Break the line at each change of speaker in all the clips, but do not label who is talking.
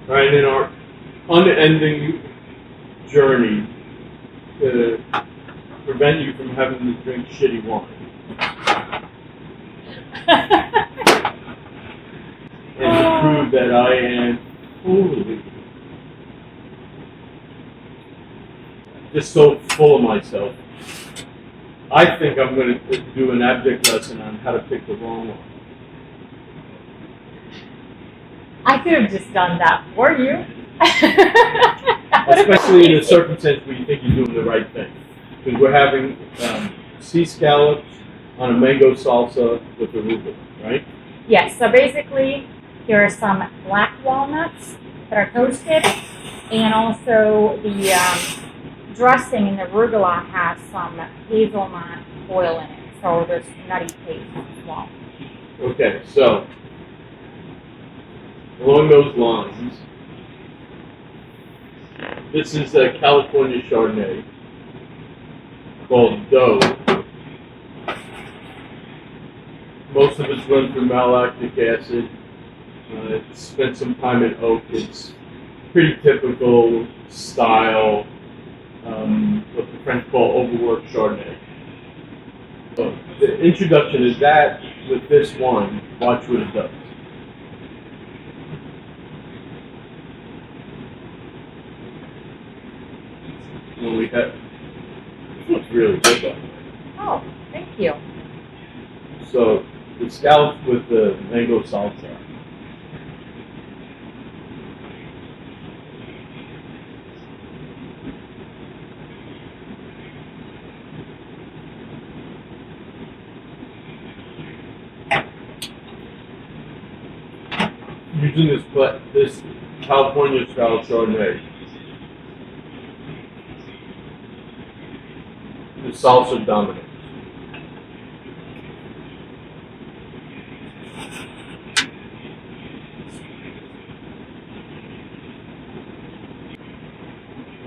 right? In our unending journey to prevent you from having to drink shitty wine. And to prove that I am totally just so full of myself. I think I'm going to do an abject lesson on how to pick the wrong one.
I could have just done that for you.
Especially in a circumstance where you think you're doing the right thing. Because we're having sea scallops on a mango salsa with arugula, right?
Yes, so basically, here are some black walnuts that are toasted, and also the dressing in the arugula has some hazelnut oil in it, so there's nutty taste as well.
Okay, so along those lines, this is a California Chardonnay called Doe. Most of it's run through malolactic acid. It's spent some time in oak. It's pretty typical style, what the French call overworked Chardonnay. So the introduction is that with this one, watch what it does. When we have, this looks really good though.
Oh, thank you.
So the scallops with the mango salsa. Using this California style Chardonnay, the salsa dominates.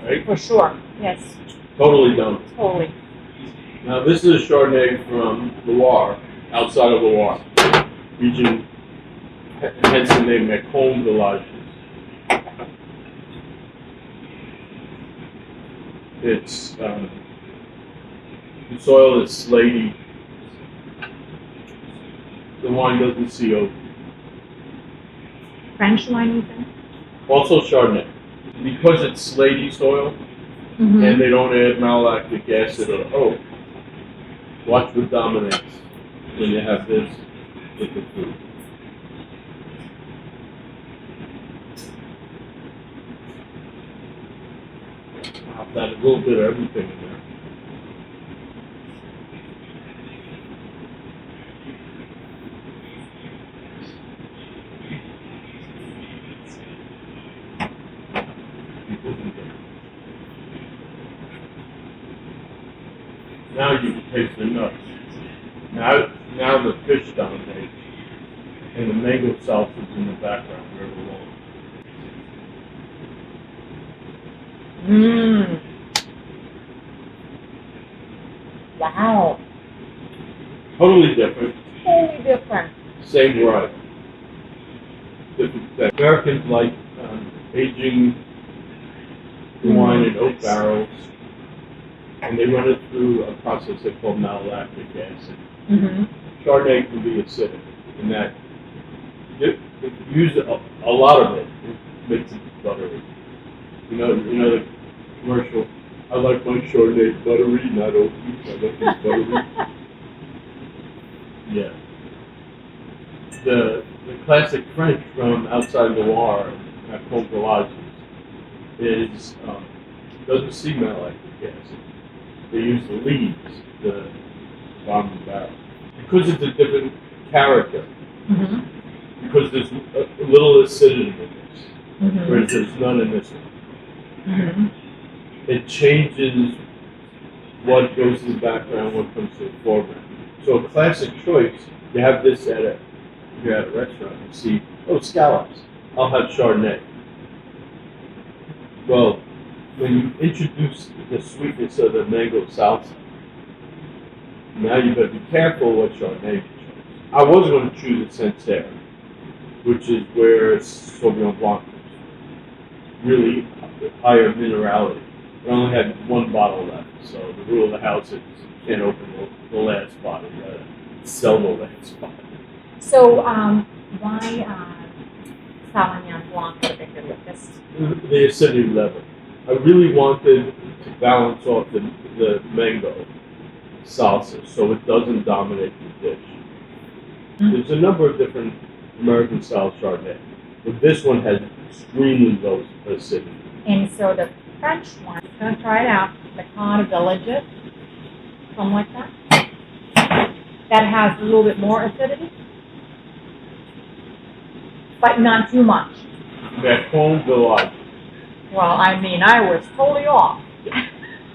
Right?
For sure, yes,
Totally dominates.
totally.
Now this is a Chardonnay from Loire, outside of Loire, region, hence the name Macomb Villages. It's the soil is slaty. The wine doesn't see oak.
French wine, you think?
Also Chardonnay, because it's slaty soil and they don't add malolactic acid or oak. Watch what dominates when you have this with the food. I'll add a little bit of everything in there. Now you can taste the nuts. Now the fish dominates, and the mango salsa's in the background where it belongs.
Mmm. Wow.
Totally different.
Totally different.
Same variety. Different thing. Americans like aging the wine in oak barrels, and they run it through a process they call malolactic acid. Chardonnay can be acidic in that if you use a lot of it, it makes it buttery. You know the commercial. I like my Chardonnay buttery, not oaky. I like it buttery. Yeah. The classic French from outside Loire, Macomb Villages, is doesn't see malolactic acid. They use the leaves, the bottom of the barrel, because it's a different character. Because there's a little acidity in this, whereas there's none in this one. It changes what goes to the background, what comes to the foreground. So a classic choice, you have this you're at a restaurant and see, oh, scallops, I'll have Chardonnay. Well, when you introduce the sweetness of the mango salsa, now you better be careful what Chardonnay you choose. I was going to choose a Sancerre, which is where Sauvignon Blanc is. really higher minerality. I only had one bottle left, so the rule of the house is you can't open the last bottle. You gotta sell the last bottle.
So, why Sauvignon Blanc particularly? Just
The acidity level. I really wanted to balance off the mango salsa so it doesn't dominate the dish. There's a number of different American style Chardonnay, but this one has extremely low acidity.
and so the French one. Gonna try it out. The Cod Villages, something like that. That has a little bit more acidity, but not too much.
Macron Village.
Well, I mean, I was totally off.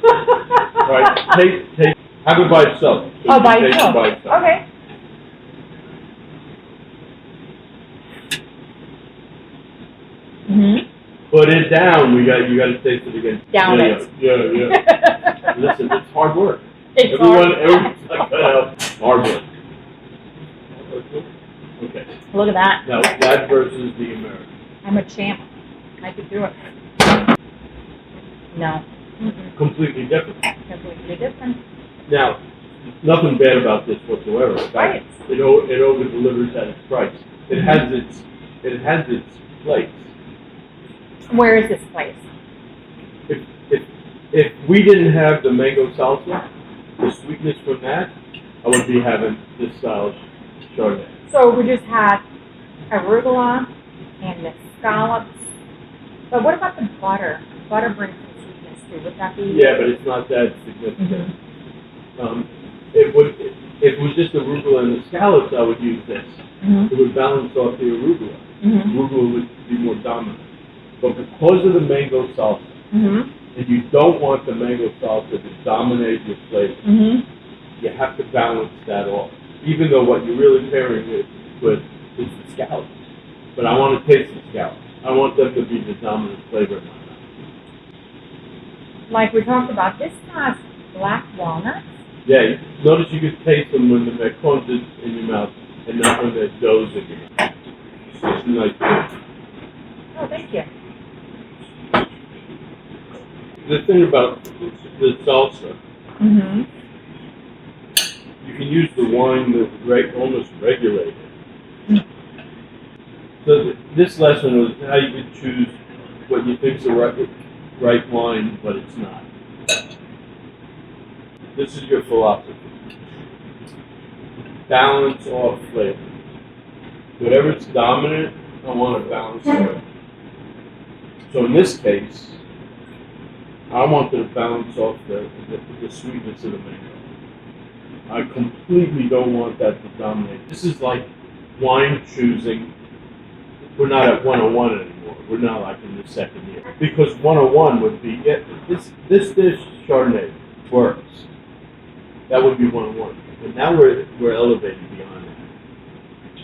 Right, take, have it by itself.
Oh, by
Take it
itself.
by itself.
Okay. Mm-hmm.
Put it down. You got to taste it again.
Down
yeah,
it.
Yeah. Listen, it's hard work.
It's
Everyone's like that. Hard work. Okay.
Look at that.
Now that versus the American.
I'm a champ. I could do it. No. Mm-mm.
Completely different.
Completely different.
Now, nothing bad about this whatsoever. In fact,
Right.
it over delivers at its price. It has its place.
Where is this place?
If we didn't have the mango salsa, the sweetness from that, I would be having this style of Chardonnay.
So we just had arugula and the scallops. But what about the butter? Butter brings some sweetness too. Would that be?
Yeah, but it's not that significant.
Mm-hmm.
If it was just arugula and the scallops, I would use this.
Mm-hmm.
It would balance off the arugula.
Mm-hmm.
Arugula would be more dominant. But because of the mango salsa,
Mm-hmm.
and you don't want the mango salsa to dominate your flavor,
Mm-hmm.
you have to balance that off. Even though what you're really pairing it with is the scallops. But I want to taste the scallops. I want them to be the dominant flavor in my mouth.
Like we talked about, this has black walnuts.
Yeah, notice you can taste them when the macarons is in your mouth and not when the dough's in your mouth. It's just a nice thing.
Oh, thank you.
The thing about the salsa,
Mm-hmm.
you can use the wine to almost regulate it. So this lesson was how you can choose what you think is the right wine, but it's not. This is your philosophy. Balance off flavor. Whatever's dominant, I want to balance it. So in this case, I wanted to balance off the sweetness of the mango. I completely don't want that to dominate. This is like wine choosing. We're not at 101 anymore. We're not like in the second year. Because 101 would be, this dish, Chardonnay, works. That would be 101. But now we're elevated beyond that.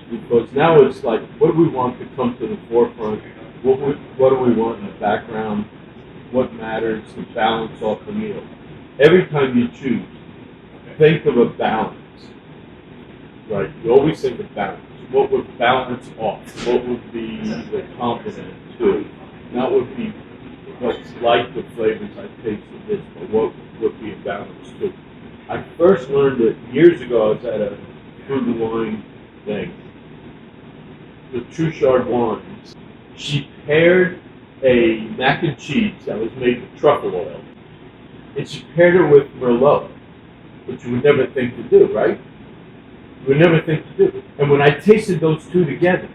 Because now it's like, what do we want to come to the forefront? What do we want in the background? What matters to balance off the meal? Every time you choose, think of a balance. Right? You always think of balance. What would balance off? What would be the complement to? Not would be what's like the flavors I tasted this, but what would be a balance to? I first learned it years ago. I was at a food and wine thing. The Truchard wines. She paired a mac and cheese that was made with truffle oil, and she paired it with Merlot, which you would never think to do, right? You would never think to do. And when I tasted those two together,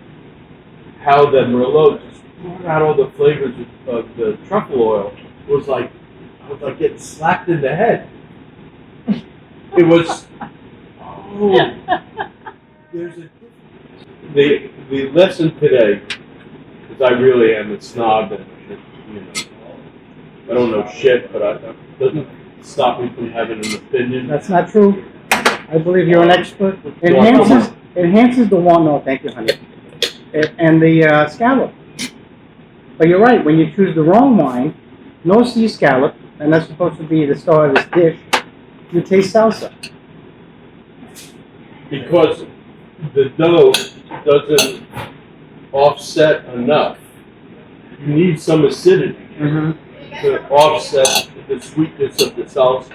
how the Merlot just brought out all the flavors of the truffle oil, it was like I was like getting slapped in the head. It was, there's a difference. The lesson today, because I really am a snob and I don't know shit, but it doesn't stop me from having an opinion.
That's not true. I believe you're an expert. Enhances the walnut, thank you, honey, and the scallop. But you're right, when you choose the wrong wine, no sea scallop, and that's supposed to be the star of this dish, you taste salsa.
Because the dough doesn't offset enough you need some acidity to offset the sweetness of the salsa.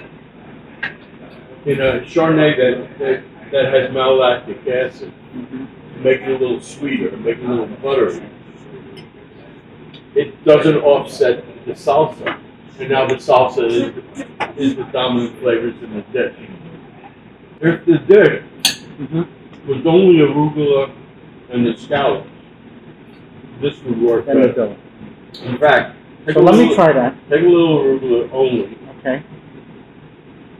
In a Chardonnay that has malolactic acid, to make it a little sweeter, to make it a little buttery, it doesn't offset the salsa. And now the salsa is the dominant flavors in the dish. If the dish was only arugula and the scallops, this would work
There we
better.
go.
In fact,
So let me try that.
take a little arugula only.
Okay.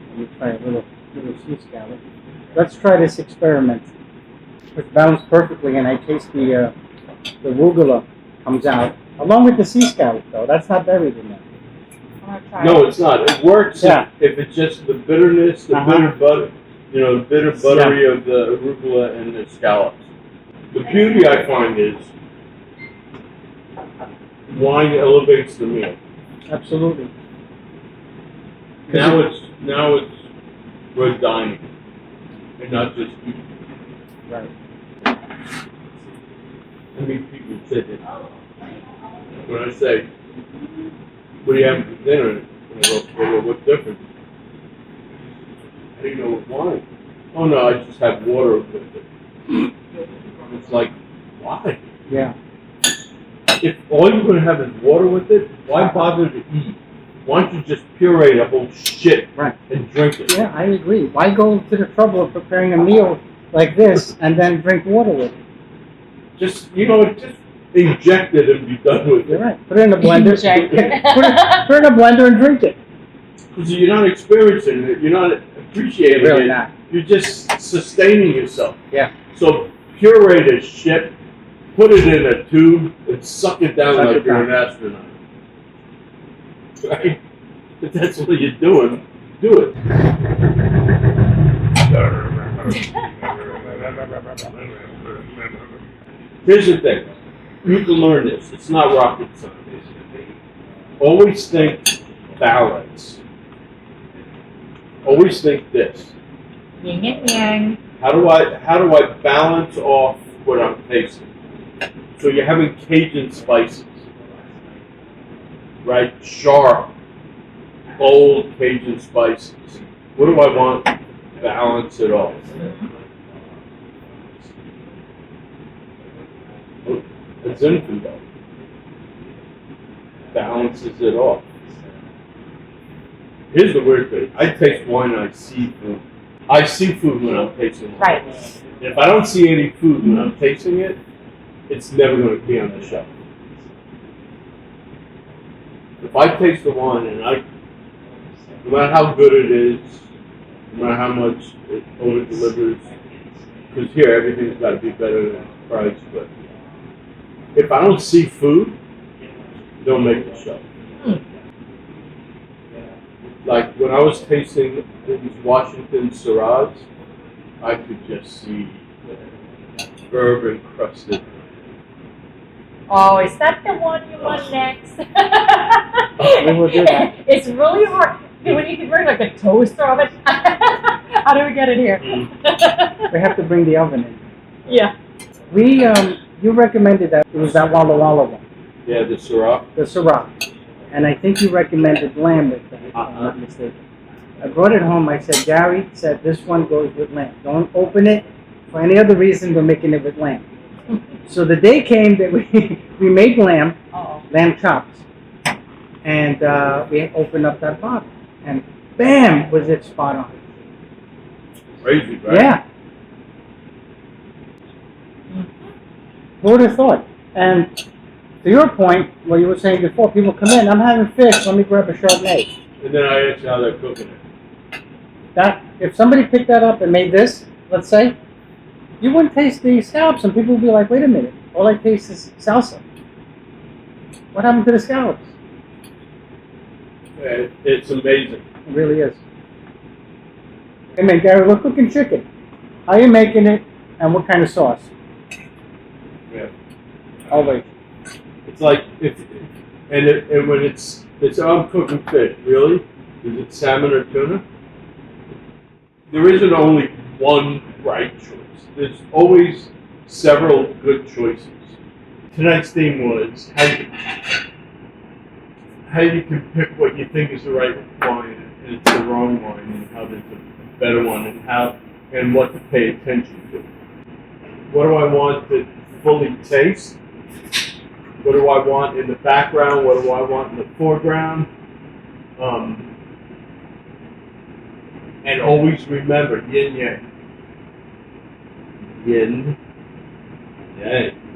Let me try a little sea scallop. Let's try this experiment. It's balanced perfectly, and I taste the arugula comes out along with the sea scallop. Though that's not buried in there.
I'm gonna try
No,
it.
it's not. It works
Yeah.
if it's just the bitterness, the bitter butter, the bitter buttery of the arugula and the scallops. The beauty I find is wine elevates the meal.
Absolutely.
Now it's we're dining and not just eating.
Right.
I mean, people say that when I say, "What do you have for dinner?" and I go, "Well, what difference?" How do you know what wine? Oh no, I just have water with it. It's like, why?
Yeah.
If all you're going to have is water with it, why bother to eat? Why don't you just puree the whole shit and drink it?
Yeah, I agree. Why go to the trouble of preparing a meal like this and then drink water with it?
Just just inject it and be done with
You're
it.
right. Put it in a blender.
Inject it.
put it in a blender and drink it.
Because you're not experiencing it, you're not appreciating
Really
it.
not.
You're just sustaining yourself.
Yeah.
So puree the shit, put it in a tube, and suck it down like you're an astronaut. Right? If that's what you're doing, do it. Here's the thing. You can learn this. It's not rocket science. Always think balance. Always think this.
Yin and yang.
How do I balance off what I'm tasting? So you're having Cajun spices, right? Sharp, bold Cajun spices. What do I want to balance it off? A Zinfandel balances it off. Here's the weird thing. I taste wine and I see food. I see food when I'm tasting wine.
Right.
If I don't see any food when I'm tasting it, it's never going to be on the shelf. If I taste the wine and no matter how good it is, no matter how much it over delivers, because here everything's got to be better than price, but if I don't see food, don't make the shelf. Like when I was tasting these Washington Syrahs, I could just see herb encrusted.
Oh, is that the one you want next?
We will do that.
It's really hard. When you can bring like a toaster of it. How do we get it here?
We have to bring the oven in.
Yeah.
You recommended that it was that Walla Walla one,
Yeah, the Syrah.
the Syrah, and I think you recommended lamb with that, if I'm not mistaken. I brought it home. I said, Gary said this one goes with lamb. Don't open it for any other reason. We're making it with lamb. So the day came that we made lamb chops, and we opened up that bottle, and bam, was it spot on.
Crazy, right?
Yeah. Who would have thought? And to your point, what you were saying before, people come in, I'm having fish, let me grab a Chardonnay.
And then I asked you how they're cooking it.
That, if somebody picked that up and made this, let's say, you wouldn't taste the scallops, and people would be like, wait a minute, all I taste is salsa. What happened to the scallops?
It's amazing.
It really is. Hey man, Gary, we're cooking chicken. How are you making it, and what kind of sauce?
Yeah.
Always.
It's like and when it's I'm cooking fish. Really? Is it salmon or tuna? There isn't only one right choice. There's always several good choices. Tonight's theme was how you can pick what you think is the right wine and it's the wrong wine, and how there's a better one, and what to pay attention to. What do I want to fully taste? What do I want in the background? What do I want in the foreground? And always remember yin yang. Yin yang.